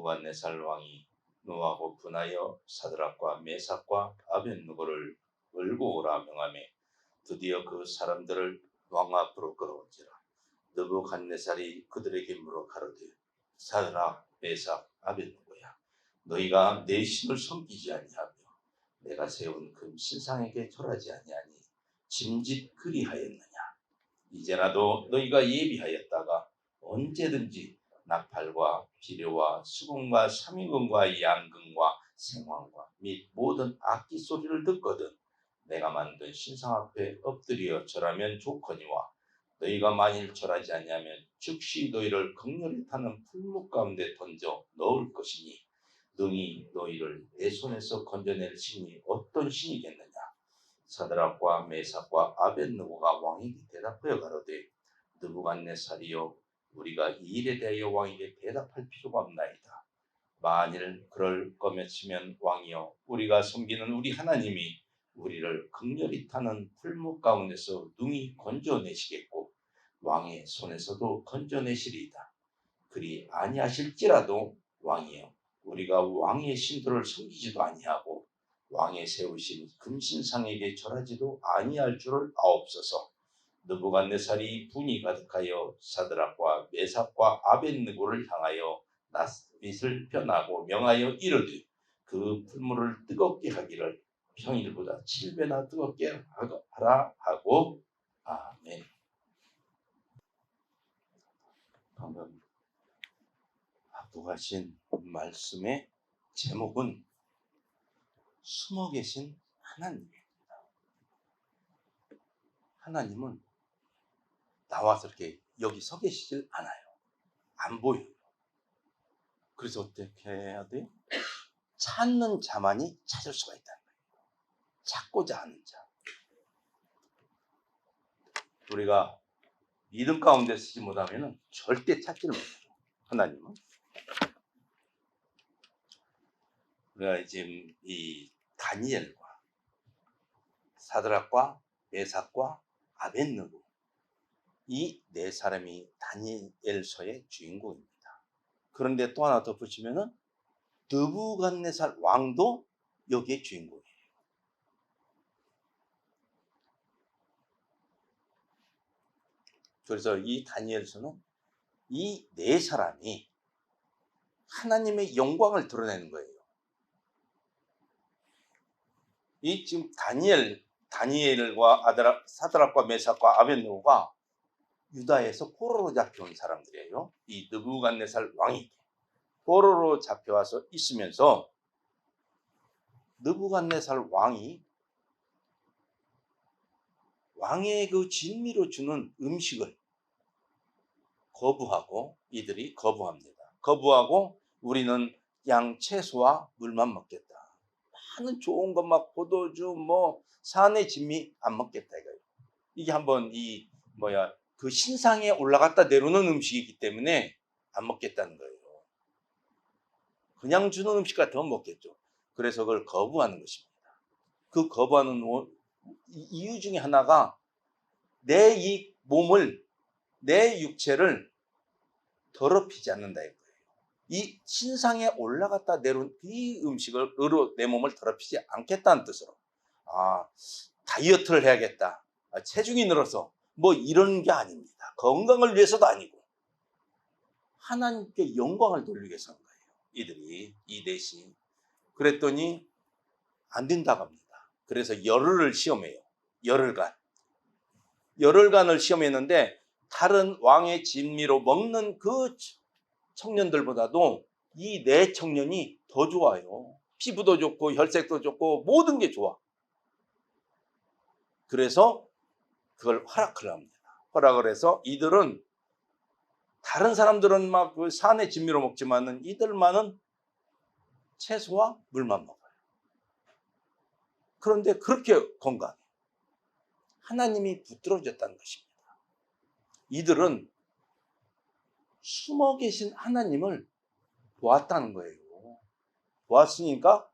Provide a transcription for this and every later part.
느부갓네살 왕이 노하고 분하여 사드락과 메삭과 아벳느고를 끌고 오라 명하며 드디어 그 사람들을 왕 앞으로 끌어온지라. 느부갓네살이 그들에게 물어 가로되 사드락 메삭 아벳느고야, 너희가 내 신을 섬기지 아니하며 내가 세운 금 신상에게 절하지 아니하니 짐짓 그리하였느냐. 이제라도 너희가 예비하였다가 언제든지 나팔과 비료와 수금과 삼위금과 양금과 생황과 및 모든 악기 소리를 듣거든 내가 만든 신상 앞에 엎드려 절하면 좋거니와, 너희가 만일 절하지 아니하면 즉시 너희를 극렬히 타는 풀무 가운데 던져 넣을 것이니 능히 너희를 내 손에서 건져낼 신이 어떤 신이겠느냐. 사드락과 메삭과 아벳느고가 왕에게 대답하여 가로되 느부갓네살이여, 우리가 이 일에 대하여 왕에게 대답할 필요가 없나이다. 만일 그럴 거면치면 왕이여, 우리가 섬기는 우리 하나님이 우리를 극렬히 타는 풀무 가운데서 능히 건져내시겠고 왕의 손에서도 건져내시리이다. 그리 아니하실지라도 왕이여, 우리가 왕의 신들을 섬기지도 아니하고 왕의 세우신 금신상에게 절하지도 아니할 줄을 아옵소서. 느부갓네살이 분이 가득하여 사드락과 메삭과 아벳느고를 향하여 낯빛을 변하고 명하여 이르되 그 풀무를 뜨겁게 하기를 평일보다 7배나 뜨겁게 하라 하고. 아멘. 방금 합독하신 말씀의 제목은 숨어 계신 하나님입니다. 하나님은 나와서 이렇게 여기 서 계시질 않아요. 안 보여요. 그래서 어떻게 해야 돼요? 찾는 자만이 찾을 수가 있다는 거예요. 찾고자 하는 자. 우리가 믿음 가운데 쓰지 못하면 절대 찾지를 못해요. 하나님은. 우리가 지금 이 다니엘과 사드락과 메삭과 아벳느고, 이 네 사람이 다니엘서의 주인공입니다. 그런데 또 하나 더 보시면은 느부갓네살 왕도 여기에 주인공이에요. 그래서 이 다니엘서는 이 네 사람이 하나님의 영광을 드러내는 거예요. 이 지금 다니엘과 사드락과 메삭과 아벳느고가 유다에서 포로로 잡혀온 사람들이에요. 이 느부갓네살 왕이 포로로 잡혀와서 있으면서 느부갓네살 왕이 왕의 그 진미로 주는 음식을 거부하고, 이들이 거부합니다. 거부하고 우리는 양 채소와 물만 먹겠다. 많은 좋은 것 막 포도주 산의 진미 안 먹겠다 이거예요. 이게 한번 그 신상에 올라갔다 내려오는 음식이기 때문에 안 먹겠다는 거예요. 그냥 주는 음식 같으면 먹겠죠. 그래서 그걸 거부하는 것입니다. 그 거부하는 이유 중에 하나가 내 이 몸을, 내 육체를 더럽히지 않는다 이거예요. 이 신상에 올라갔다 내려온 이 음식으로 내 몸을 더럽히지 않겠다는 뜻으로, 다이어트를 해야겠다, 체중이 늘어서 이런 게 아닙니다. 건강을 위해서도 아니고 하나님께 영광을 돌리기 위해서 하는 거예요. 이들이 이 넷이. 그랬더니 안 된다고 합니다. 그래서 열흘을 시험해요. 열흘간을 시험했는데 다른 왕의 진미로 먹는 그 청년들보다도 이 네 청년이 더 좋아요. 피부도 좋고 혈색도 좋고 모든 게 좋아. 그래서 그걸 허락을 합니다. 허락을 해서 이들은, 다른 사람들은 막 그 산의 진미로 먹지만은 이들만은 채소와 물만 먹어요. 그런데 그렇게 건강해. 하나님이 붙들어줬다는 것입니다. 이들은 숨어 계신 하나님을 보았다는 거예요. 보았으니까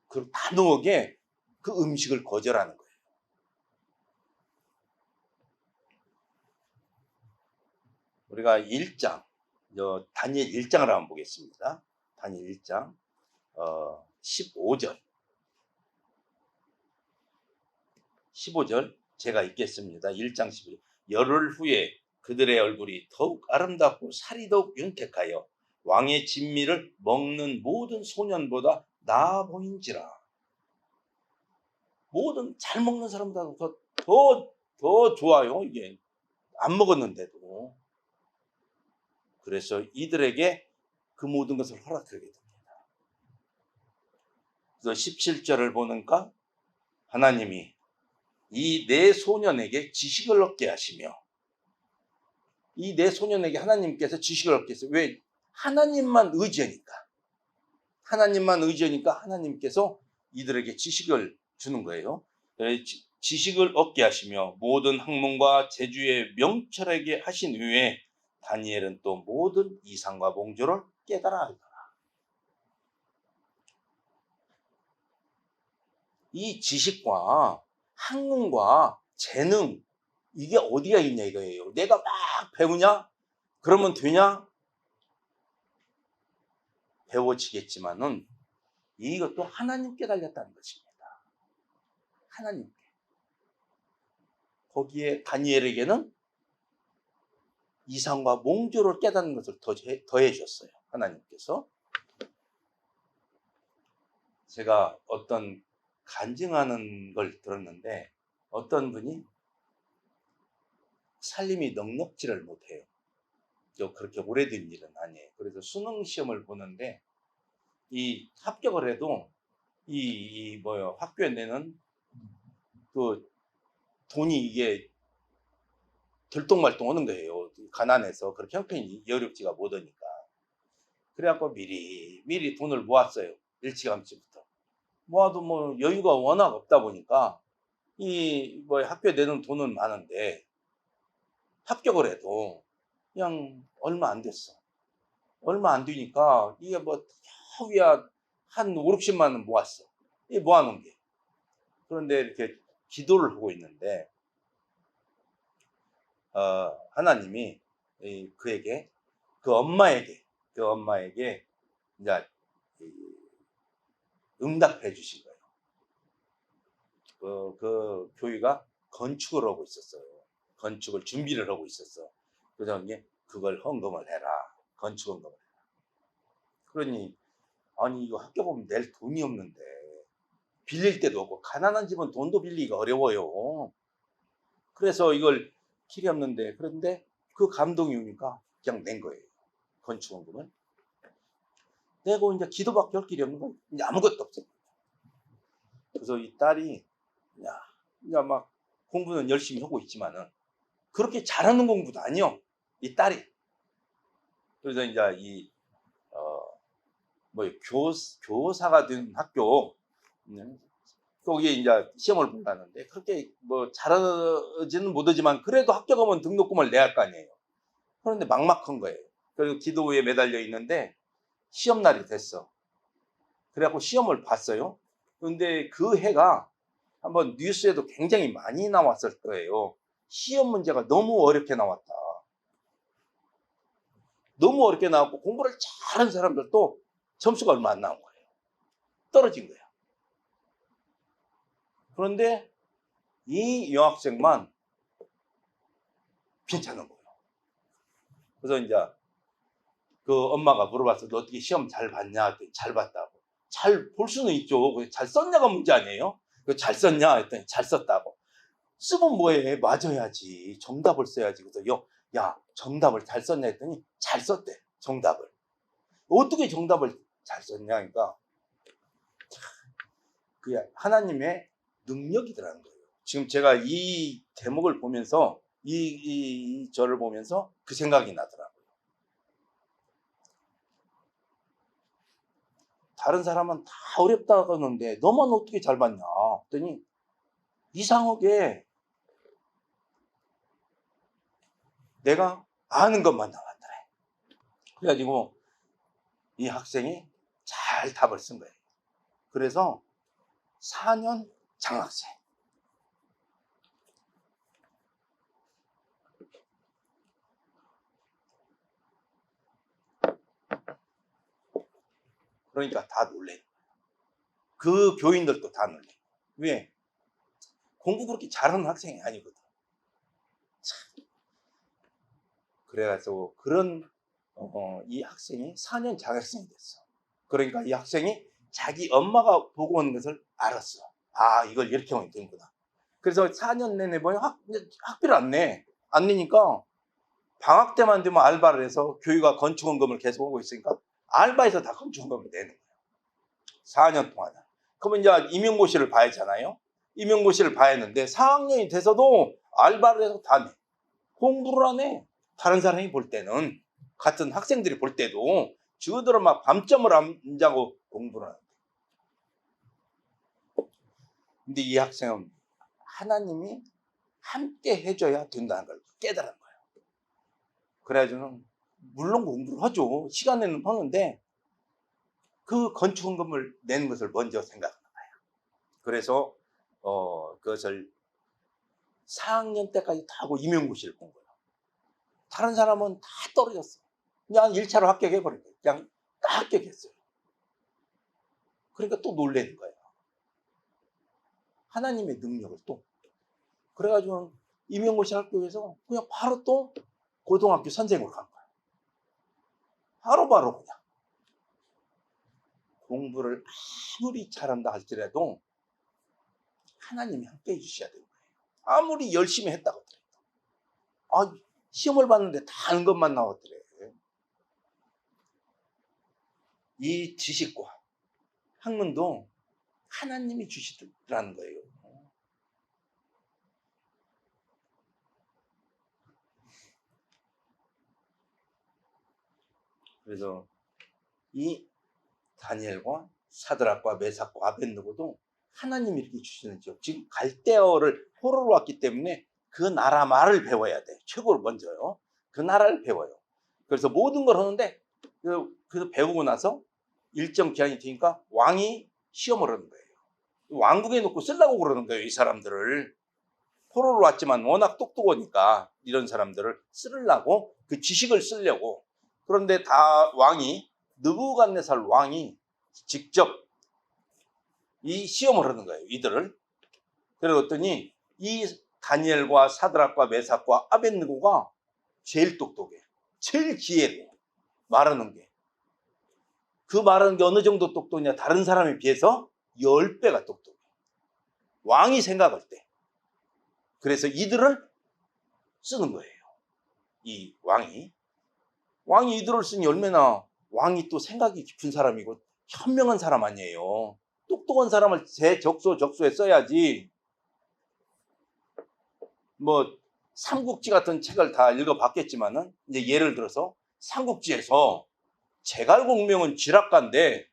그 단호하게 그 음식을 거절하는 거예요. 우리가 1장, 다니엘 1장을 한번 보겠습니다. 다니엘 1장 15절 15절 제가 읽겠습니다. 1장 15절. 열흘 후에 그들의 얼굴이 더욱 아름답고 살이 더욱 윤택하여 왕의 진미를 먹는 모든 소년보다 나아 보인지라. 모든 잘 먹는 사람보다 더 좋아요. 이게 안 먹었는데도. 그래서 이들에게 그 모든 것을 허락하게 됩니다. 그래서 17절을 보니까 하나님이 이 네 소년에게 지식을 얻게 하시며, 이 네 소년에게 하나님께서 지식을 얻게 했어요. 왜? 하나님만 의지하니까. 하나님만 의지하니까 하나님께서 이들에게 지식을 주는 거예요. 지식을 얻게 하시며 모든 학문과 재주에 명철하게 하신 후에 다니엘은 또 모든 이상과 봉조를 깨달아 알더라. 이 지식과 학문과 재능, 이게 어디가 있냐 이거예요. 내가 막 배우냐? 그러면 되냐? 배워지겠지만은 이것도 하나님께 달렸다는 것입니다. 하나님께. 거기에 다니엘에게는 이상과 몽조를 깨닫는 것을 더해 주셨어요. 하나님께서. 제가 어떤 간증하는 걸 들었는데 어떤 분이 살림이 넉넉지를 못해요. 그렇게 오래된 일은 아니에요. 그래서 수능 시험을 보는데 이 합격을 해도 학교에 내는 그 돈이 이게 들똥말똥 하는 거예요. 가난해서 그렇게 형편이 여력지가 못하니까. 그래갖고 미리 돈을 모았어요. 일찌감치부터. 모아도 뭐 여유가 워낙 없다 보니까 학교에 내는 돈은 많은데 합격을 해도 그냥 얼마 안 됐어. 얼마 안 되니까 이게 뭐 겨우야 한 5, 60만 원 모았어. 이 모아놓은 게. 그런데 이렇게 기도를 하고 있는데 하나님이 그에게 그 엄마에게 이제 응답해 주신 거예요. 그 교회가 건축을 하고 있었어요. 건축을 준비를 하고 있었어. 그래서 이제 그걸 헌금을 해라. 건축 헌금을 해라. 그러니 아니 이거 학교 보면 낼 돈이 없는데 빌릴 데도 없고 가난한 집은 돈도 빌리기가 어려워요. 그래서 이걸 길이 없는데 그런데 그 감동이 오니까 그냥 낸 거예요. 건축 헌금을. 내고 이제 기도밖에 할 길이 없는 거 이제 아무것도 없어요. 그래서 이 딸이 이제 막 공부는 열심히 하고 있지만은 그렇게 잘하는 공부도 아니요. 이 딸이. 그래서 이제 교사가 된 학교 거기에 이제 시험을 본다는데 그렇게 뭐 잘하지는 못하지만 그래도 합격하면 등록금을 내야 할 거 아니에요. 그런데 막막한 거예요. 그리고 기도에 매달려 있는데 시험 날이 됐어. 그래갖고 시험을 봤어요. 그런데 그 해가 한번 뉴스에도 굉장히 많이 나왔을 거예요. 시험 문제가 너무 어렵게 나왔다. 너무 어렵게 나왔고 공부를 잘하는 사람들도 점수가 얼마 안 나온 거예요. 떨어진 거예요. 그런데 이 여학생만 괜찮은 거예요. 그래서 이제 그 엄마가 물어봤어. 너 어떻게 시험 잘 봤냐? 했더니 잘 봤다고. 잘 볼 수는 있죠. 잘 썼냐가 문제 아니에요? 잘 썼냐? 했더니 잘 썼다고. 쓰면 뭐해? 맞아야지. 정답을 써야지. 그래서 야, 정답을 잘 썼냐? 했더니 잘 썼대. 정답을. 어떻게 정답을 잘 썼냐? 그러니까 그게 하나님의 능력이더라는 거예요. 지금 제가 이 대목을 보면서 이 절을 보면서 그 생각이 나더라고요. 다른 사람은 다 어렵다고 하는데 너만 어떻게 잘 봤냐? 했더니 이상하게 내가 아는 것만 나왔더래. 그래가지고 이 학생이 잘 답을 쓴 거예요. 그래서 4년 장학생. 그러니까 다 놀래. 그 교인들도 다 놀래. 왜? 공부 그렇게 잘하는 학생이 아니거든. 참. 그래가지고 그런 이 학생이 4년 장학생이 됐어. 그러니까 이 학생이 자기 엄마가 보고 온 것을 알았어. 아, 이걸 이렇게 하면 되는구나. 그래서 4년 내내 보니 학비를 안 내. 안 내니까 방학 때만 되면 알바를 해서 교육과 건축원금을 계속 오고 있으니까 알바에서 다 건축원금을 내는 거예요. 4년 동안. 그러면 이제 임용고시를 봐야 하잖아요. 임용고시를 봐야 했는데 4학년이 돼서도 알바를 해서 다 내. 공부를 안 해. 다른 사람이 볼 때는, 같은 학생들이 볼 때도 저들은 막 밤잠을 안 자고 공부를 하는데. 근데 이 학생은 하나님이 함께 해줘야 된다는 걸 깨달은 거예요. 그래가지고는 물론 공부를 하죠. 시간에는 하는데 그 건축원금을 내는 것을 먼저 생각하는 거예요. 그래서 그것을 4학년 때까지 다 하고 임용고시를 본 거예요. 다른 사람은 다 떨어졌어. 그냥 1차로 합격해버린 거예요. 그냥 다 합격했어요. 그러니까 또 놀라는 거예요. 하나님의 능력을 또. 그래가지고 임용고시 학교에서 그냥 바로 또 고등학교 선생으로 간 거예요. 바로바로 그냥. 공부를 아무리 잘한다 할지라도 하나님이 함께 해주셔야 되는 거예요. 아무리 열심히 했다고 하더라도. 아, 시험을 봤는데 다 아는 것만 나왔더래. 이 지식과 학문도 하나님이 주시더라는 거예요. 그래서 이 다니엘과 사드락과 메삭과 아벳느고도 하나님이 이렇게 주시는지요. 지금 갈대어를 포로로 왔기 때문에 그 나라 말을 배워야 돼. 최고로 먼저요. 그 나라를 배워요. 그래서 모든 걸 하는데 그래서 배우고 나서 일정 기한이 되니까 왕이 시험을 하는 거예요. 왕궁에 놓고 쓰려고 그러는 거예요. 이 사람들을. 포로로 왔지만 워낙 똑똑하니까 이런 사람들을 쓰려고, 그 지식을 쓰려고. 그런데 다 왕이, 느부갓네살 왕이 직접 이 시험을 하는 거예요. 이들을. 그랬더니 이 다니엘과 사드락과 메삭과 아벳느고가 제일 똑똑해. 제일 지혜로 말하는 게. 그 말하는 게 어느 정도 똑똑하냐. 다른 사람에 비해서 10배가 똑똑해. 왕이 생각할 때. 그래서 이들을 쓰는 거예요. 이 왕이. 왕이 이들을 쓰니 얼마나, 왕이 또 생각이 깊은 사람이고 현명한 사람 아니에요. 똑똑한 사람을 제 적소에 써야지. 뭐 삼국지 같은 책을 다 읽어봤겠지만은, 이제 예를 들어서 삼국지에서 제갈공명은 쥐락가인데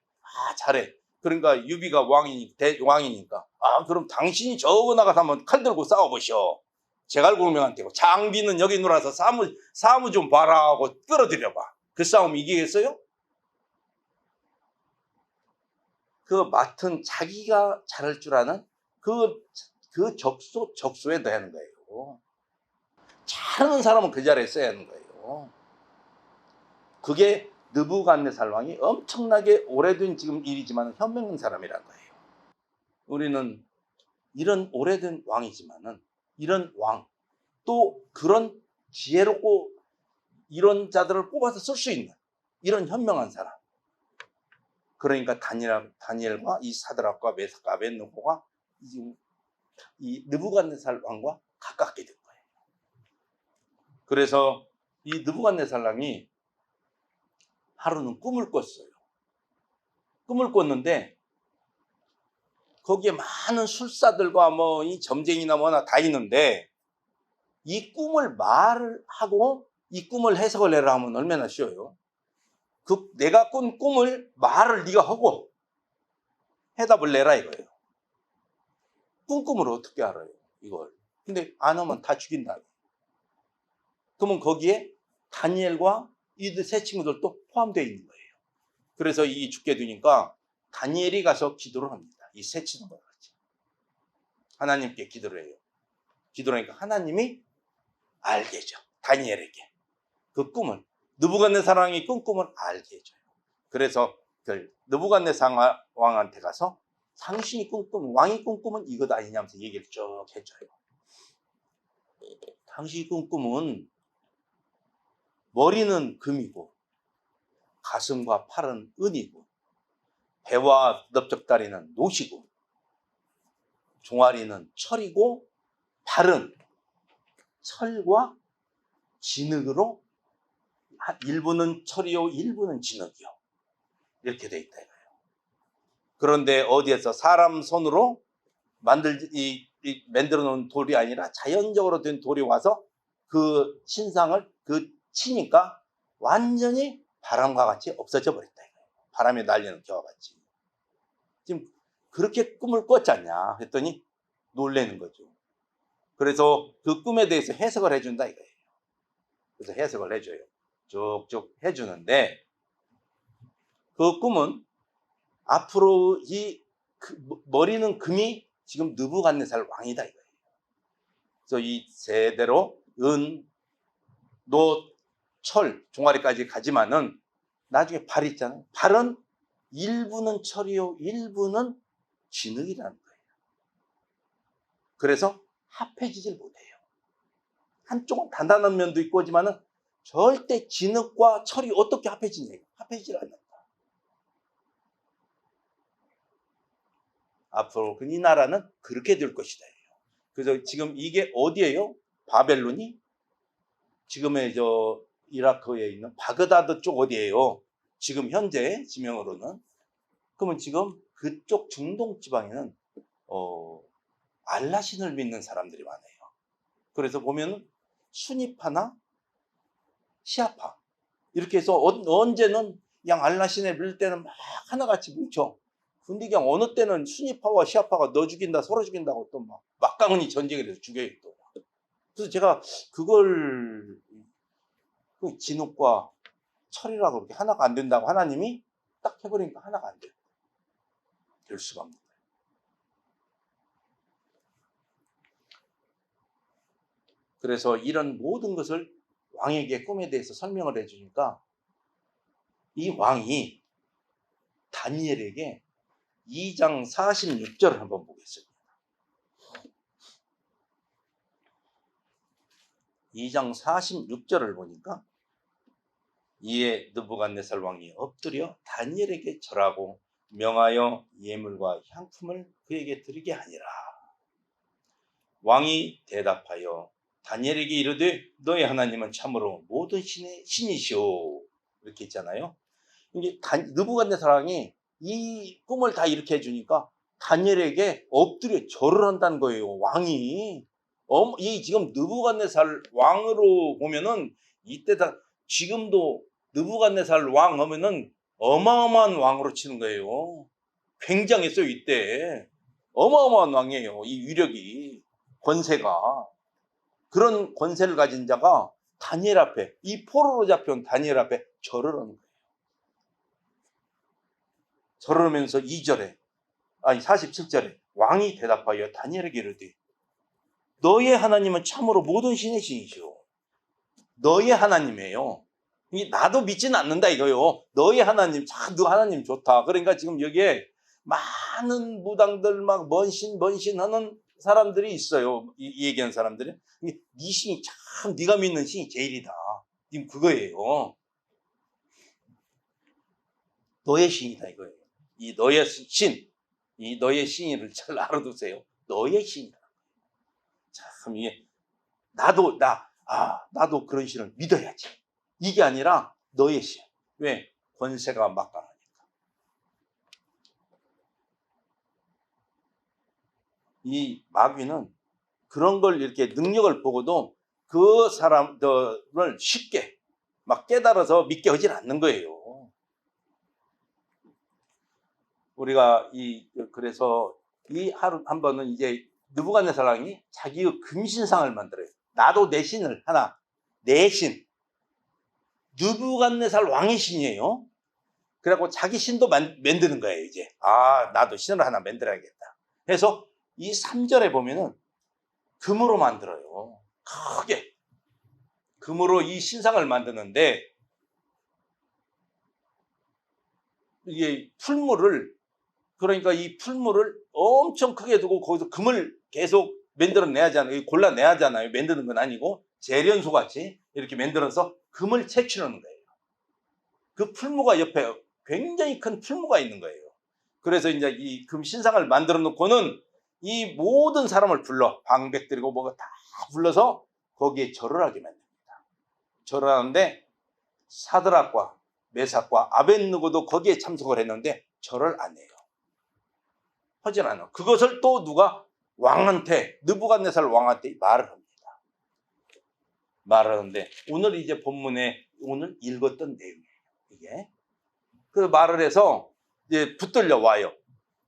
잘해. 그러니까 유비가 왕이니까 그럼 당신이 저거 나가서 한번 칼 들고 싸워보시오. 제갈공명한테 장비는 여기 놀아서 사무 좀 봐라 하고 끌어들여봐. 그 싸움 이기겠어요? 그 맡은 자기가 잘할 줄 아는 그 적소에 넣어야 하는 거예요. 잘하는 사람은 그 자리에 써야 하는 거예요. 그게 느부갓네살 왕이 엄청나게 오래된 지금 일이지만 현명한 사람이란 거예요. 우리는 이런 오래된 왕이지만은 이런 왕, 또 그런 지혜롭고 이런 자들을 뽑아서 쓸 수 있는 이런 현명한 사람. 그러니까 다니엘과 이 사드락과 메삭과 아벳느고가 이 느부갓네살 왕과 가깝게 된 거예요. 그래서 이 느부갓네살 왕이 하루는 꿈을 꿨어요. 꿈을 꿨는데 거기에 많은 술사들과 뭐 이 점쟁이나 뭐나 다 있는데, 이 꿈을 말을 하고 이 꿈을 해석을 해라 하면 얼마나 쉬워요. 내가 꾼 꿈을 말을 네가 하고 해답을 내라 이거예요. 꾼 꿈을 어떻게 알아요 이걸. 근데 안 하면 다 죽인다. 그러면 거기에 다니엘과 이 세 친구들도 포함되어 있는 거예요. 그래서 이 죽게 되니까 다니엘이 가서 기도를 합니다. 이 세 친구들 같이 하나님께 기도를 해요. 기도를 하니까 하나님이 알게 해줘. 다니엘에게 그 꿈을, 느부갓네살 왕이 꾼 꿈을 알게 해줘요. 그래서 느부갓네살 왕한테 가서 당신이 꿈꾸면, 왕이 꿈꾸면 이것 아니냐면서 얘기를 쭉 해줘요. 당신이 꿈꾸면 머리는 금이고 가슴과 팔은 은이고 배와 넓적다리는 노시고 종아리는 철이고 발은 철과 진흙으로 일부는 철이요 일부는 진흙이요 이렇게 돼 있다 이거예요. 그런데 어디에서 사람 손으로 만들어 놓은 돌이 아니라 자연적으로 된 돌이 와서 그 신상을 치니까 완전히 바람과 같이 없어져 버렸다 이거예요. 바람에 날리는 겨와 같이. 지금 그렇게 꿈을 꿨지 않냐 했더니 놀라는 거죠. 그래서 그 꿈에 대해서 해석을 해준다 이거예요. 그래서 해석을 해줘요. 쭉쭉 해주는데 그 꿈은 앞으로 머리는 금이 지금 느부갓네살 왕이다 이거예요. 그래서 이 세대로 은, 노, 철, 종아리까지 가지만은 나중에 발 있잖아요. 발은 일부는 철이요 일부는 진흙이라는 거예요. 그래서 합해지질 못해요. 한쪽은 단단한 면도 있고 하지만은 절대 진흙과 철이 어떻게 합해지냐고. 합해지질 않는다. 앞으로 이 나라는 그렇게 될 것이다. 그래서 지금 이게 어디예요? 바벨론이 지금의 이라크에 있는 바그다드 쪽 어디예요? 지금 현재 지명으로는. 그러면 지금 그쪽 중동 지방에는 알라신을 믿는 사람들이 많아요. 그래서 보면 순위파나 시아파 이렇게 해서 언제는 그냥 알라신을 믿을 때는 막 하나같이 뭉쳐. 근데 그냥 어느 때는 순위파와 시아파가 너 죽인다 서로 죽인다고 또 막 막강은이 전쟁을 해서 죽여요 또. 그래서 제가 그걸 진흙과 철이라고 그렇게 하나가 안 된다고 하나님이 딱 해버리니까 하나가 안 돼요. 될 수가 없는 거예요. 그래서 이런 모든 것을 왕에게 꿈에 대해서 설명을 해주니까 이 왕이 다니엘에게 2장 46절을 한번 보겠습니다. 2장 46절을 보니까 이에 느부갓네살 왕이 엎드려 다니엘에게 절하고 명하여 예물과 향품을 그에게 드리게 하니라. 왕이 대답하여 다니엘에게 이르되 너의 하나님은 참으로 모든 신의 신이시오. 이렇게 있잖아요. 이게 느부갓네살 왕이 이 꿈을 다 이렇게 해주니까 다니엘에게 엎드려 절을 한다는 거예요. 왕이. 이 지금 느부갓네살 왕으로 보면은 이때 다 지금도 느부갓네살 왕 하면은 어마어마한 왕으로 치는 거예요. 굉장했어요 이때. 어마어마한 왕이에요. 이 위력이 권세가. 그런 권세를 가진 자가 다니엘 앞에 이 포로로 잡혀온 다니엘 앞에 절을 하는 거예요. 절을 하면서 47절에 왕이 대답하여 다니엘에게 이르되 너의 하나님은 참으로 모든 신의 신이시오. 너의 하나님이에요. 나도 믿지는 않는다 이거요. 너의 하나님, 참 너 하나님 좋다. 그러니까 지금 여기에 많은 무당들 막 먼신 하는 사람들이 있어요. 이 얘기하는 사람들이. 네 신이 참 네가 믿는 신이 제일이다. 지금 그거예요. 너의 신이다 이거예요. 이 너의 신, 이 너의 신을 잘 알아두세요. 너의 신이다. 참 이게 나도 그런 신을 믿어야지. 이게 아니라 너의 신. 왜? 권세가 막강하니까. 이 마귀는 그런 걸 이렇게 능력을 보고도 그 사람들을 쉽게 막 깨달아서 믿게 하질 않는 거예요. 우리가 그래서 이 하루 한 번은 이제 느부갓네살 왕이 자기의 금신상을 만들어요. 나도 내 신을 하나, 내 신. 느부갓네살 왕의 신이에요. 그래갖고 자기 신도 만드는 거예요, 이제. 나도 신을 하나 만들어야겠다. 그래서 이 3절에 보면은 금으로 만들어요. 크게. 금으로 이 신상을 만드는데 이게 풀물을, 그러니까 이 풀물을 엄청 크게 두고 거기서 금을 계속 만들어내야 하잖아요. 골라내야 하잖아요. 만드는 건 아니고 재련소 같이 이렇게 만들어서 금을 채취하는 거예요. 그 풀무가 옆에 굉장히 큰 풀무가 있는 거예요. 그래서 이제 이 금 신상을 만들어 놓고는 이 모든 사람을 불러, 방백들이고 뭐가 다 불러서 거기에 절을 하게 만듭니다. 절을 하는데 사드락과 메삭과 아벳느고도 거기에 참석을 했는데 절을 안 해요. 하진 않아. 그것을 또 누가 왕한테, 느부갓네살 왕한테 말을 합니다. 말을 하는데 오늘 이제 본문에 오늘 읽었던 내용이에요. 이게 그 말을 해서 이제 붙들려 와요.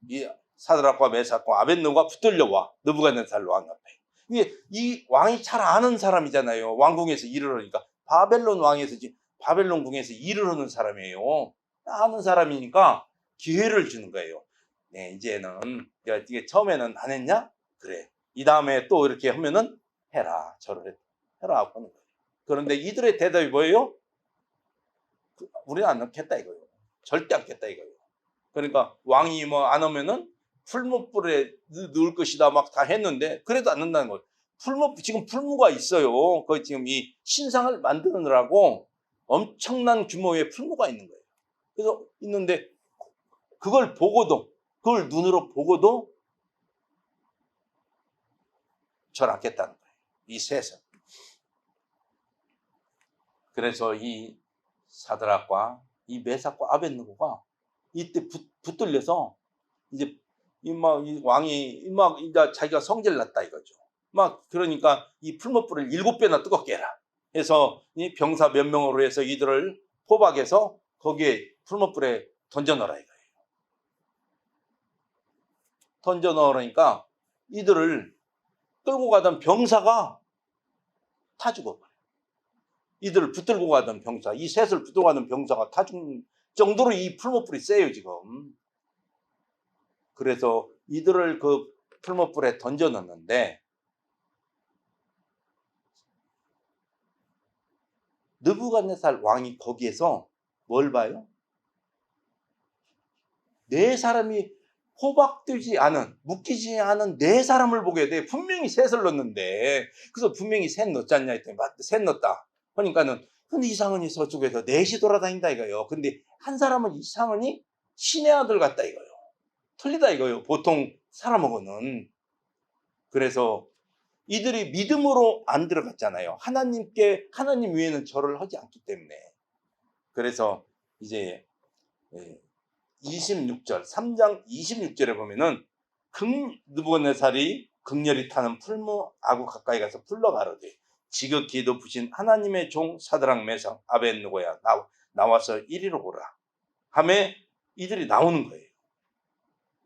이 사드락과 메삭과 아벳느고가 붙들려 와, 느부갓네살 왕 앞에. 이게 이 왕이 잘 아는 사람이잖아요. 왕궁에서 일을 하니까. 바벨론 왕에서, 바벨론 궁에서 일을 하는 사람이에요. 아는 사람이니까 기회를 주는 거예요. 네, 이제는 이게 처음에는 안 했냐? 그래. 이 다음에 또 이렇게 하면은 해라. 저를 해라 하고 하는 거예요. 그런데 이들의 대답이 뭐예요? 우리는 안 넣겠다 이거예요. 절대 않겠다 이거예요. 그러니까 왕이 뭐 안 오면은 풀무불에 넣을 것이다 막 다 했는데 그래도 안 넣는다는 거예요. 지금 풀무가 있어요. 그 지금 이 신상을 만드느라고 엄청난 규모의 풀무가 있는 거예요. 그래서 있는데 그걸 보고도, 그걸 눈으로 보고도 절 않겠다는 거예요. 이 셋은. 그래서 이 사드락과 이 메삭과 아벳느고가 이때 붙들려서 이제 이 왕이 막 이제 자기가 성질 났다 이거죠. 막 그러니까 이 풀무불을 7배나 뜨겁게 해라. 해서 이 병사 몇 명으로 해서 이들을 포박해서 거기에 풀무불에 던져 넣어라 이거예요. 던져 넣으니까 이들을 끌고 가던 병사가 타 죽어버려요. 이들을 붙들고 가던 병사, 이 셋을 붙들고 가던 병사가 타 죽는 정도로 이 풀무불이 세요 지금. 그래서 이들을 그 풀무불에 던져 넣는데 느부갓네살 왕이 거기에서 뭘 봐요? 네 사람이 포박되지 않은, 묶이지 않은 네 사람을 보게 돼. 분명히 셋을 넣는데, 그래서 분명히 셋 넣지 않냐 했더니 셋 넣었다. 그러니까는 근데 이상은이 저쪽에서 넷이 돌아다닌다 이거예요. 근데 한 사람은 이상은이 신의 아들 같다 이거예요. 틀리다 이거예요. 보통 사람하고는. 그래서 이들이 믿음으로 안 들어갔잖아요. 하나님 위에는 절을 하지 않기 때문에. 그래서 이제 26절, 3장 26절에 보면은 느부갓네살이 극렬히 타는 풀무 아구 가까이 가서 불러 가로되 지극히 높으신 하나님의 종 사드락 메삭 아벳느고야 나와서 이리로 오라 하매 이들이 나오는 거예요.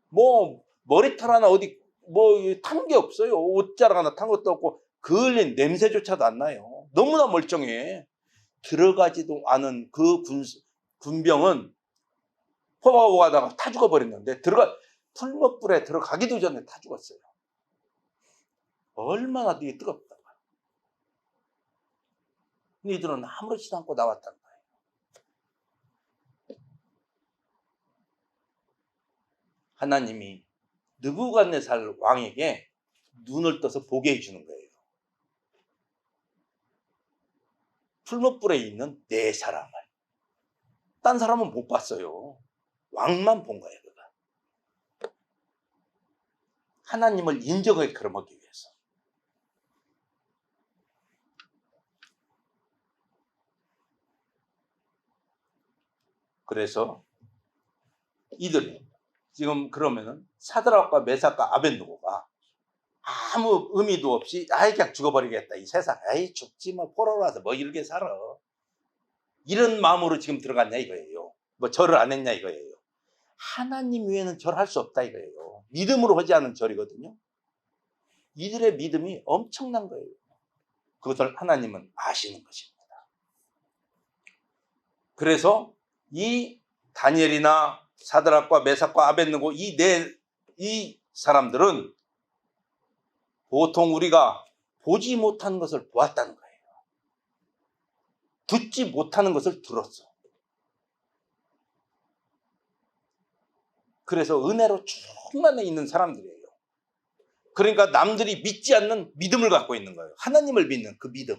뭐 머리털 하나 어디 뭐 탄 게 없어요. 옷자락 하나 탄 것도 없고 그을린 냄새조차도 안 나요. 너무나 멀쩡해. 들어가지도 않은 그 군병은 포박하고 가다가 타 죽어버렸는데 풀무불에 들어가기도 전에 타 죽었어요. 얼마나 이게 뜨겁다. 근데 이들은 아무렇지도 않고 나왔다는 거예요. 하나님이 느부갓네살 왕에게 눈을 떠서 보게 해주는 거예요. 풀무불에 있는 네 사람을. 딴 사람은 못 봤어요. 왕만 본 거예요. 그가. 하나님을 인정하게 그러기 위해서. 그래서 이들이 지금 그러면은 사드락과 메삭과 아벳느고가 아무 의미도 없이 아이 그냥 죽어버리겠다 이 세상 아이 죽지 뭐 포로라서 뭐 이렇게 살아 이런 마음으로 지금 들어갔냐 이거예요. 뭐 절을 안 했냐 이거예요. 하나님 위에는 절할 수 없다 이거예요. 믿음으로 하지 않은 절이거든요. 이들의 믿음이 엄청난 거예요. 그것을 하나님은 아시는 것입니다. 그래서 이 다니엘이나 사드락과 메삭과 아벳느고 이 사람들은 보통 우리가 보지 못한 것을 보았다는 거예요. 듣지 못하는 것을 들었어. 그래서 은혜로 충만해 있는 사람들이에요. 그러니까 남들이 믿지 않는 믿음을 갖고 있는 거예요. 하나님을 믿는 그 믿음.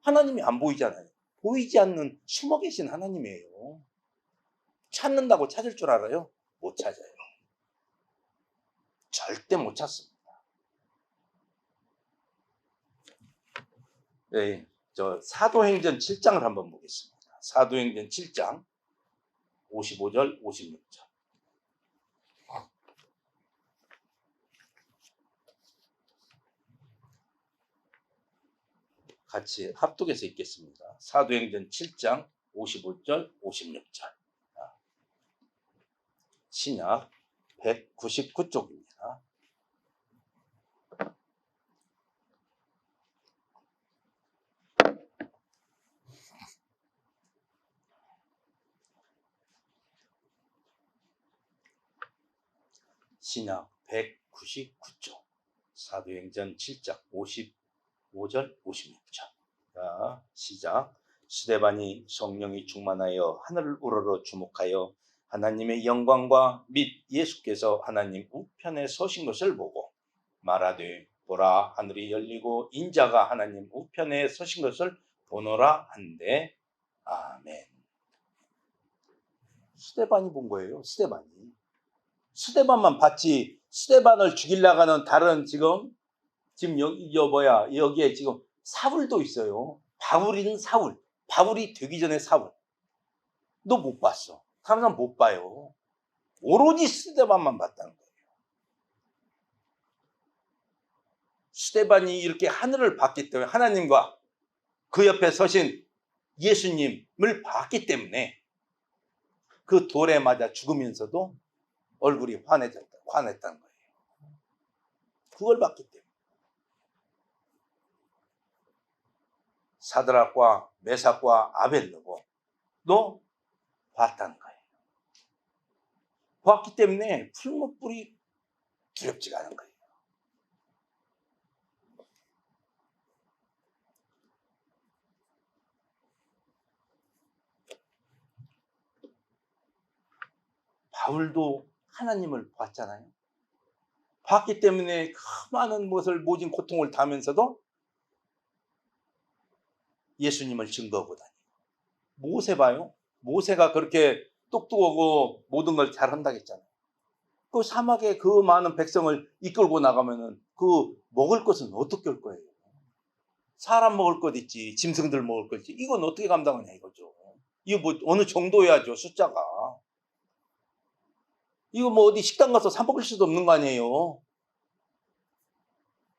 하나님이 안 보이잖아요. 보이지 않는 숨어 계신 하나님이에요. 찾는다고 찾을 줄 알아요? 못 찾아요. 절대 못 찾습니다. 네, 저 사도행전 7장을 한번 보겠습니다. 사도행전 7장 55절 56절. 같이 합독해서 읽겠습니다. 사도행전 7장 55절 56절. 신약 199쪽입니다. 신약 199쪽 사도행전 7장 55절 56절. 자, 시작. 스데반이 성령이 충만하여 하늘을 우러러 주목하여 하나님의 영광과 및 예수께서 하나님 우편에 서신 것을 보고 말하되 보라 하늘이 열리고 인자가 하나님 우편에 서신 것을 보노라 한데 아멘. 스데반이 본 거예요. 스데반만 봤지. 스데반을 죽이려고 하는 다른 지금 여기에 지금 사울도 있어요. 바울이는 사울. 바울이 되기 전에 사울. 너 못 봤어. 다른 사람 못 봐요. 오로지 스데반만 봤다는 거예요. 스데반이 이렇게 하늘을 봤기 때문에 하나님과 그 옆에 서신 예수님을 봤기 때문에 그 돌에 맞아 죽으면서도 얼굴이 환했다는 거예요. 그걸 봤기 때문에. 사드락과 메삭과 아벨느고도 봤다는 거예요. 봤기 때문에 풀무불이 두렵지가 않은 거예요. 바울도 하나님을 봤잖아요. 봤기 때문에 그 많은 모진 고통을 당하면서도 예수님을 증거하고 다니고. 모세 봐요. 모세가 그렇게 똑똑하고 모든 걸 잘한다고 했잖아요. 그 사막에 그 많은 백성을 이끌고 나가면은 그 먹을 것은 어떻게 할 거예요? 사람 먹을 것 있지, 짐승들 먹을 것 있지. 이건 어떻게 감당하냐 이거죠. 이거 뭐 어느 정도여야죠, 숫자가. 이거 뭐 어디 식당 가서 사 먹을 수도 없는 거 아니에요.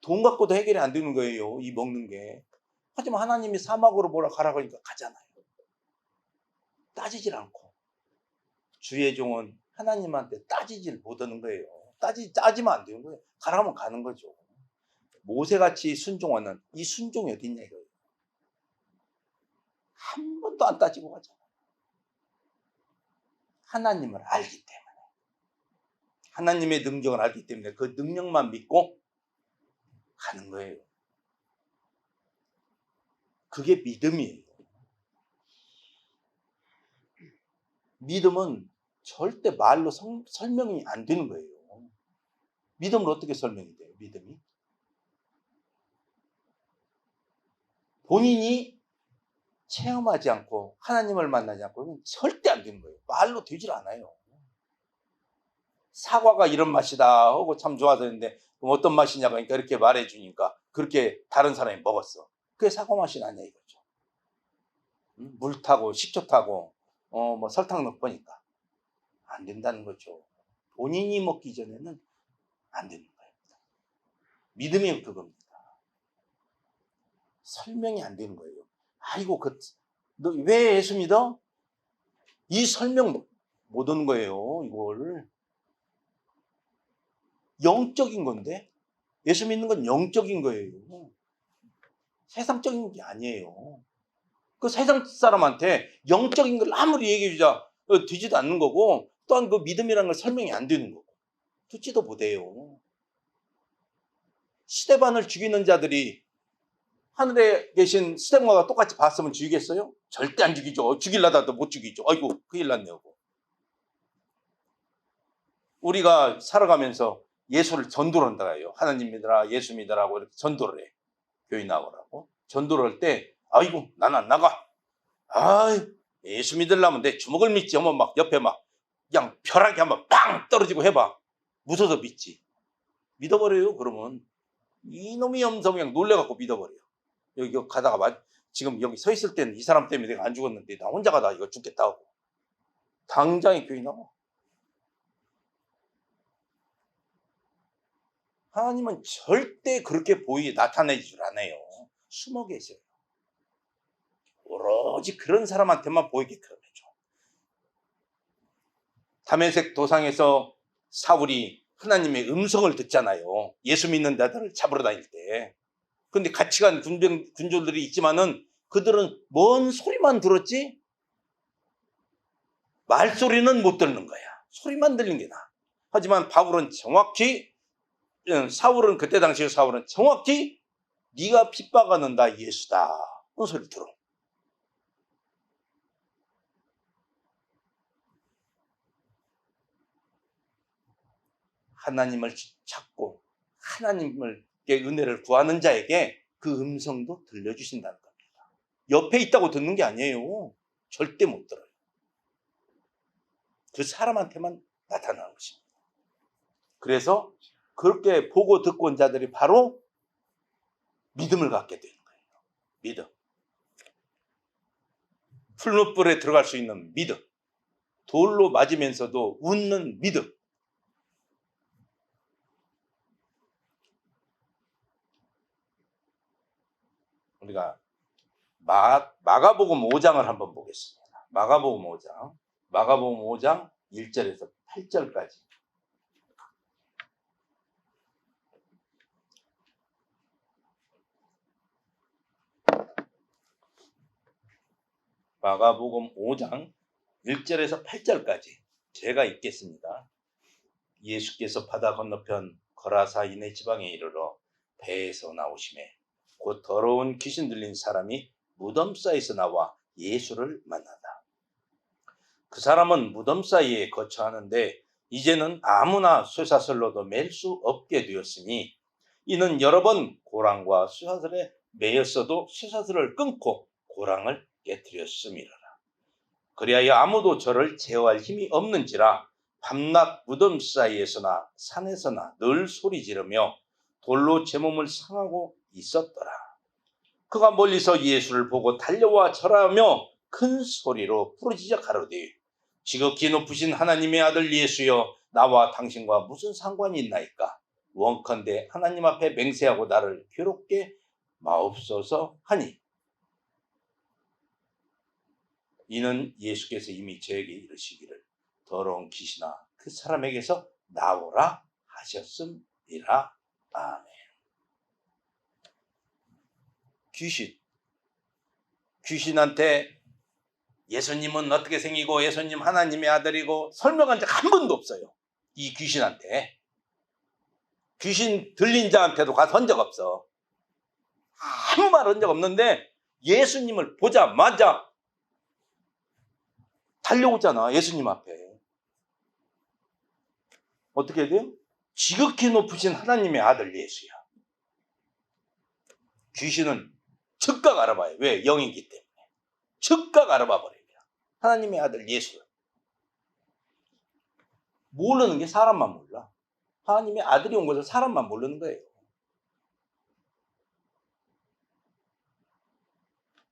돈 갖고도 해결이 안 되는 거예요, 이 먹는 게. 하지만 하나님이 사막으로 뭐라 가라고 하니까 가잖아요. 따지질 않고. 주의 종은 하나님한테 따지질 못하는 거예요. 따지면 안 되는 거예요. 가라면 가는 거죠. 모세같이 순종하는 이 순종이 어디 있냐 이거예요. 한 번도 안 따지고 가잖아요. 하나님을 알기 때문에. 하나님의 능력을 알기 때문에 그 능력만 믿고 가는 거예요. 그게 믿음이에요. 믿음은 절대 말로 설명이 안 되는 거예요. 믿음을 어떻게 설명이 돼요? 믿음이? 본인이 체험하지 않고 하나님을 만나지 않고는 절대 안 되는 거예요. 말로 되질 않아요. 사과가 이런 맛이다 하고 참 좋아서 했는데 어떤 맛이냐고 하니까 이렇게 말해주니까 그렇게 다른 사람이 먹었어. 그게 사과 맛이 나냐 이거죠. 물 타고 식초 타고 뭐 설탕 넣으니까 안 된다는 거죠. 본인이 먹기 전에는 안 되는 거예요. 믿음이 그겁니다. 설명이 안 되는 거예요. 아이고 너 왜 예수 믿어? 이 설명 못 오는 거예요. 이걸 영적인 건데 예수 믿는 건 영적인 거예요. 세상적인 게 아니에요. 그 세상 사람한테 영적인 걸 아무리 얘기해 주자 되지도 않는 거고 또한 그 믿음이라는 걸 설명이 안 되는 거고 듣지도 못해요. 스데반을 죽이는 자들이 하늘에 계신 스데반과 똑같이 봤으면 죽이겠어요? 절대 안 죽이죠. 죽이려다도 못 죽이죠. 아이고 큰일 났네요. 우리가 살아가면서 예수를 전도를 한다 해요. 하나님 믿어라, 예수 믿어라고 이렇게 전도를 해. 교회 나오라고. 전도를 할 때, 아이고, 난 안 나가. 아이, 예수 믿으려면 내 주먹을 믿지. 하면 막 옆에 막 그냥 벼락이 한번 빵 떨어지고 해봐. 무서워서 믿지. 믿어버려요, 그러면. 이놈이 염소 그냥 놀래갖고 믿어버려요. 여기 가다가 지금 여기 서 있을 때는 이 사람 때문에 내가 안 죽었는데 나 혼자 가다 이거 죽겠다 하고. 당장에 교회 나와. 하나님은 절대 그렇게 나타내지 줄 않아요. 숨어 계세요. 오로지 그런 사람한테만 보이게끔 해줘. 다메섹 도상에서 사울이 하나님의 음성을 듣잖아요. 예수 믿는 자들을 잡으러 다닐 때. 근데 같이 간 군졸들이 있지만은 그들은 뭔 소리만 들었지? 말소리는 못 듣는 거야. 소리만 들린 게 나아. 하지만 사울은 그때 당시에 사울은 정확히 네가 핍박하는 나 예수다. 그런 소리를 들어. 하나님을 찾고 하나님의 은혜를 구하는 자에게 그 음성도 들려주신다는 겁니다. 옆에 있다고 듣는 게 아니에요. 절대 못 들어요. 그 사람한테만 나타나는 것입니다. 그래서 그렇게 보고 듣고 온 자들이 바로 믿음을 갖게 되는 거예요. 믿음. 풀무불에 들어갈 수 있는 믿음. 돌로 맞으면서도 웃는 믿음. 우리가 마가복음 5장을 한번 보겠습니다. 마가복음 5장 1절에서 8절까지. 마가복음 5장 1절에서 8절까지 제가 읽겠습니다. 예수께서 바다 건너편 거라사인의 지방에 이르러 배에서 나오시매 곧 더러운 귀신 들린 사람이 무덤 사이에서 나와 예수를 만나다. 그 사람은 무덤 사이에 거처하는데 이제는 아무나 쇠사슬로도 맬 수 없게 되었으니 이는 여러 번 고랑과 쇠사슬에 매였어도 쇠사슬을 끊고 고랑을 깨뜨렸음이라. 그리하여 아무도 저를 제어할 힘이 없는지라 밤낮 무덤 사이에서나 산에서나 늘 소리 지르며 돌로 제 몸을 상하고 있었더라. 그가 멀리서 예수를 보고 달려와 절하며 큰 소리로 부르짖어 가로되 지극히 높으신 하나님의 아들 예수여 나와 당신과 무슨 상관이 있나이까. 원컨대 하나님 앞에 맹세하고 나를 괴롭게 마옵소서 하니 이는 예수께서 이미 저에게 이르시기를 더러운 귀신아 그 사람에게서 나오라 하셨음이라. 아멘. 귀신한테 예수님은 어떻게 생기고 예수님 하나님의 아들이고 설명한 적 한 번도 없어요. 이 귀신한테. 귀신 들린 자한테도 가서 한 적 없어. 아무 말 한 적 없는데 예수님을 보자마자 달려오잖아. 예수님 앞에. 어떻게 돼요? 지극히 높으신 하나님의 아들 예수야. 귀신은 즉각 알아봐요. 왜? 영이기 때문에. 즉각 알아봐 버려요. 하나님의 아들 예수. 모르는 게 사람만 몰라. 하나님의 아들이 온 것을 사람만 모르는 거예요.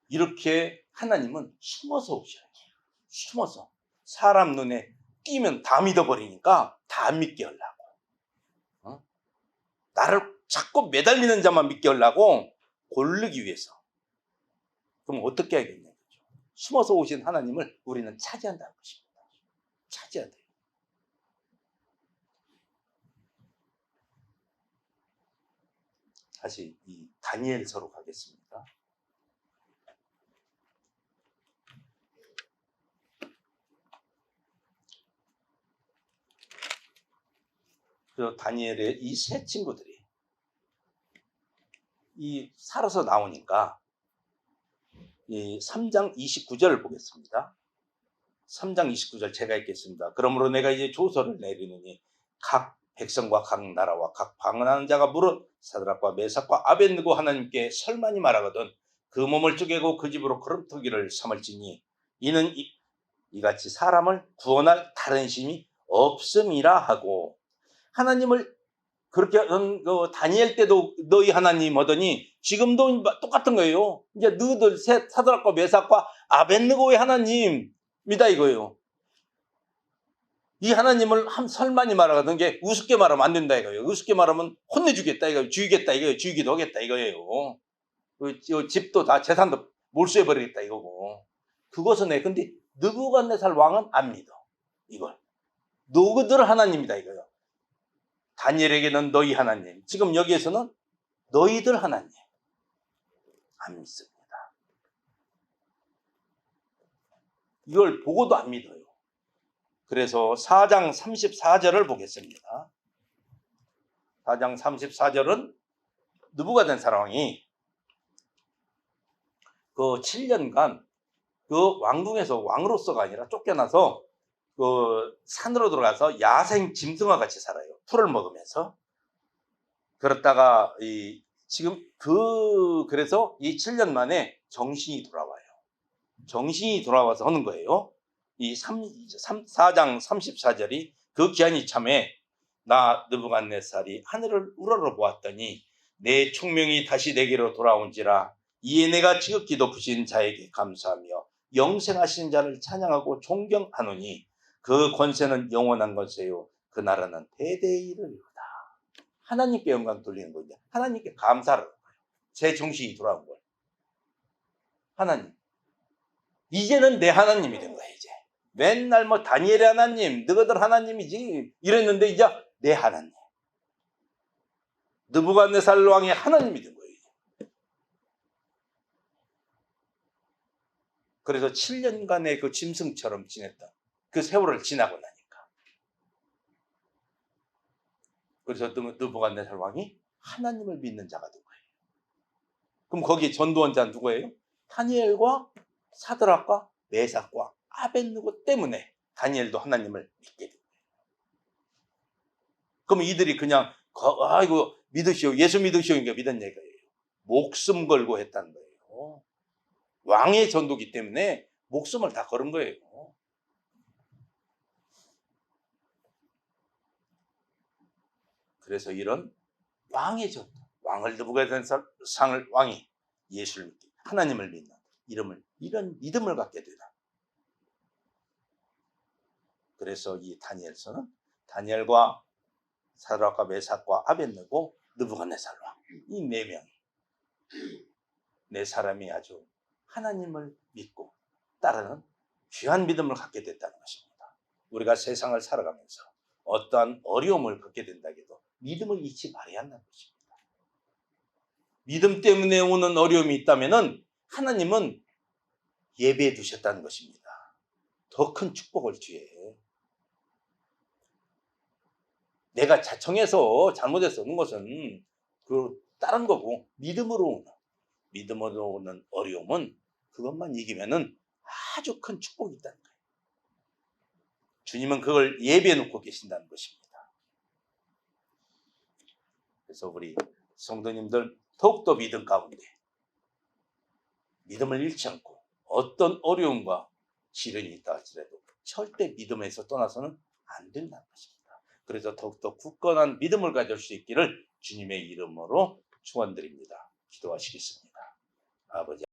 이렇게 하나님은 숨어서 오셔요. 숨어서. 사람 눈에 띄면 다 믿어버리니까 다 안 믿게 하려고. 나를 자꾸 매달리는 자만 믿게 하려고 고르기 위해서. 그럼 어떻게 해야겠냐. 숨어서 오신 하나님을 우리는 차지한다는 것입니다. 차지해야 돼요. 다시 이 다니엘서로 가겠습니다. 그 다니엘의 이 세 친구들이 이 살아서 나오니까 이 3장 29절을 보겠습니다. 3장 29절 제가 읽겠습니다. 그러므로 내가 이제 조서를 내리느니 각 백성과 각 나라와 각 방언하는 자가 물어 사드락과 메삭과 아벳느고 하나님께 설만이 말하거든 그 몸을 쪼개고 그 집으로 거름투기를 삼을지니 이는 이같이 사람을 구원할 다른 신이 없음이라 하고 하나님을 그렇게 그 다니엘 때도 너희 하나님 하더니 지금도 똑같은 거예요. 이제 너희들 사드락과 메삭과 아벳느고의 하나님이다 이거예요. 이 하나님을 설만이 말하거든 게 우습게 말하면 안 된다 이거예요. 우습게 말하면 혼내주겠다 이거예요. 죽이겠다 이거예요. 죽이기도 하겠다 이거예요. 집도 다 재산도 몰수해버리겠다 이거고. 그것은 해. 근데 느부갓네살 왕은 안 믿어. 이걸. 너희들 하나님이다 이거예요. 다니엘에게는 너희 하나님. 지금 여기에서는 너희들 하나님. 안 믿습니다. 이걸 보고도 안 믿어요. 그래서 4장 34절을 보겠습니다. 4장 34절은 느부갓네살 왕이 그 7년간 그 왕궁에서 왕으로서가 아니라 쫓겨나서 그 산으로 들어가서 야생 짐승과 같이 살아요. 풀을 먹으면서. 그렇다가 지금 그래서 이 7년 만에 정신이 돌아와요. 정신이 돌아와서 하는 거예요. 이 4장 34절이 그 기한이 참에 나 느부갓네살이 하늘을 우러러보았더니 내 총명이 다시 내게로 돌아온지라 이에 내가 지극히 높으신 자에게 감사하며 영생하신 자를 찬양하고 존경하노니 그 권세는 영원한 것이요 그 나라는 대대에 이르리로다. 하나님께 영광 돌리는 거죠. 하나님께 감사를 하는 거예요. 제 정신이 돌아온 거예요. 하나님. 이제는 내 하나님이 된 거예요. 이제. 맨날 뭐 다니엘의 하나님, 너희들 하나님이지 이랬는데 이제 내 하나님. 느부갓네살 왕의 하나님이 된 거예요. 그래서 7년간의 그 짐승처럼 지냈던 그 세월을 지나고 나니까. 그래서 느부갓네살 왕이 하나님을 믿는 자가 된 거예요. 그럼 거기 전도원자는 누구예요? 다니엘과 사드락과 메삭과 아벳느고 때문에 다니엘도 하나님을 믿게 된 거예요. 그럼 이들이 그냥 아이고 믿으시오 예수 믿으시오니까 믿은 얘기예요. 목숨 걸고 했다는 거예요. 왕의 전도기 때문에 목숨을 다 걸은 거예요. 그래서 이런 왕의 전도, 왕을 느부갓네살 상을 왕이 예수를 믿게, 하나님을 믿는 이런 믿음을 갖게 되다. 그래서 이 다니엘서는 다니엘과 사드락과 메삭과 아벳느고 느부갓네살 왕 이 네 명이 네 사람이 아주 하나님을 믿고 따르는 귀한 믿음을 갖게 됐다는 것입니다. 우리가 세상을 살아가면서 어떠한 어려움을 겪게 된다 해도 믿음을 잊지 말아야 한다는 것입니다. 믿음 때문에 오는 어려움이 있다면 하나님은 예배해 두셨다는 것입니다. 더 큰 축복을 뒤에. 내가 자청해서 잘못해서 오는 것은 그 다른 거고 믿음으로 오는 어려움은 그것만 이기면은 아주 큰 축복이 있다는 거예요. 주님은 그걸 예배해 놓고 계신다는 것입니다. 그래서 우리 성도님들 더욱더 믿음 가운데 믿음을 잃지 않고 어떤 어려움과 시련이 있다 할지라도 절대 믿음에서 떠나서는 안 된다는 것입니다. 그래서 더욱더 굳건한 믿음을 가질 수 있기를 주님의 이름으로 축원드립니다. 기도하시겠습니다. 아버지.